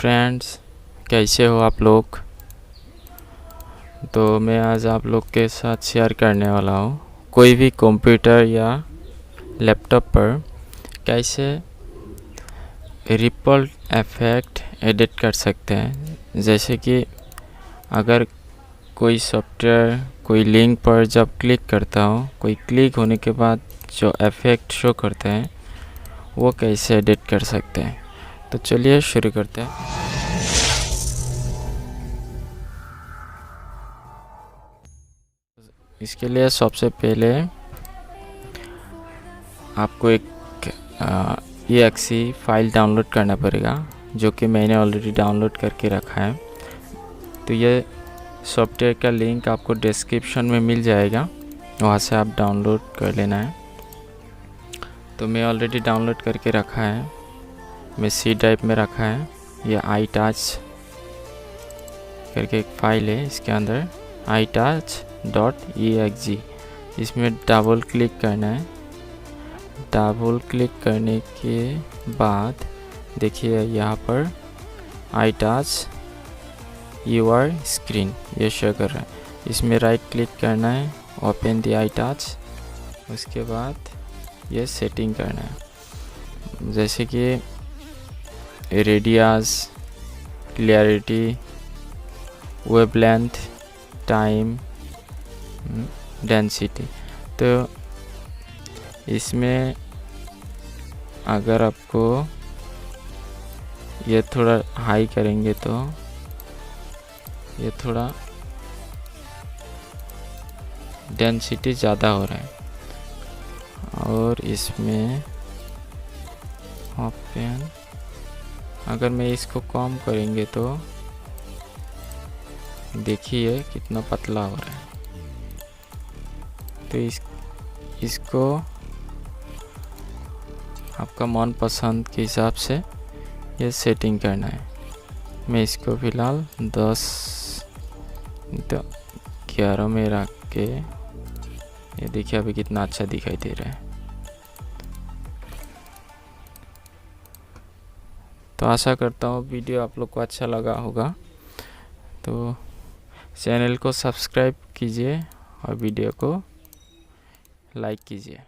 Friends, कैसे हो आप लोग। तो मैं आज आप लोग के साथ शेयर करने वाला हूँ कोई भी कंप्यूटर या लैपटॉप पर कैसे रिपल इफ़ेक्ट एडिट कर सकते हैं। जैसे कि अगर कोई सॉफ्टवेयर कोई लिंक पर जब क्लिक करता हूँ, कोई क्लिक होने के बाद जो इफ़ेक्ट शो करते हैं वो कैसे एडिट कर सकते हैं। तो चलिए शुरू करते हैं। इसके लिए सबसे पहले आपको एक EXE फाइल डाउनलोड करना पड़ेगा, जो कि मैंने ऑलरेडी डाउनलोड करके रखा है। तो ये सॉफ्टवेयर का लिंक आपको डिस्क्रिप्शन में मिल जाएगा, वहाँ से आप डाउनलोड कर लेना है। तो मैं ऑलरेडी डाउनलोड करके रखा है, मैं C ड्राइव में रखा है। ये iTouch करके एक फाइल है, इसके अंदर iTouch.exe, इसमें डबल क्लिक करना है। डबल क्लिक करने के बाद देखिए यहाँ पर iTouch योर स्क्रीन ये शो कर रहा है। इसमें राइट क्लिक करना है, ओपन द iTouch। उसके बाद ये सेटिंग करना है, जैसे कि radius, clarity, wavelength, time, density. तो इसमें अगर आपको ये थोड़ा हाई करेंगे तो ये थोड़ा डेंसिटी ज़्यादा हो रहा है। और इसमें ओपन, अगर मैं इसको कम करेंगे तो देखिए कितना पतला हो रहा है। तो इसको आपका मन पसंद के हिसाब से ये सेटिंग करना है। मैं इसको फ़िलहाल 10 तो 11 में रख के, ये देखिए अभी कितना अच्छा दिखाई दे रहा है। तो आशा करता हूँ वीडियो आप लोग को अच्छा लगा होगा। तो चैनल को सब्सक्राइब कीजिए और वीडियो को लाइक कीजिए।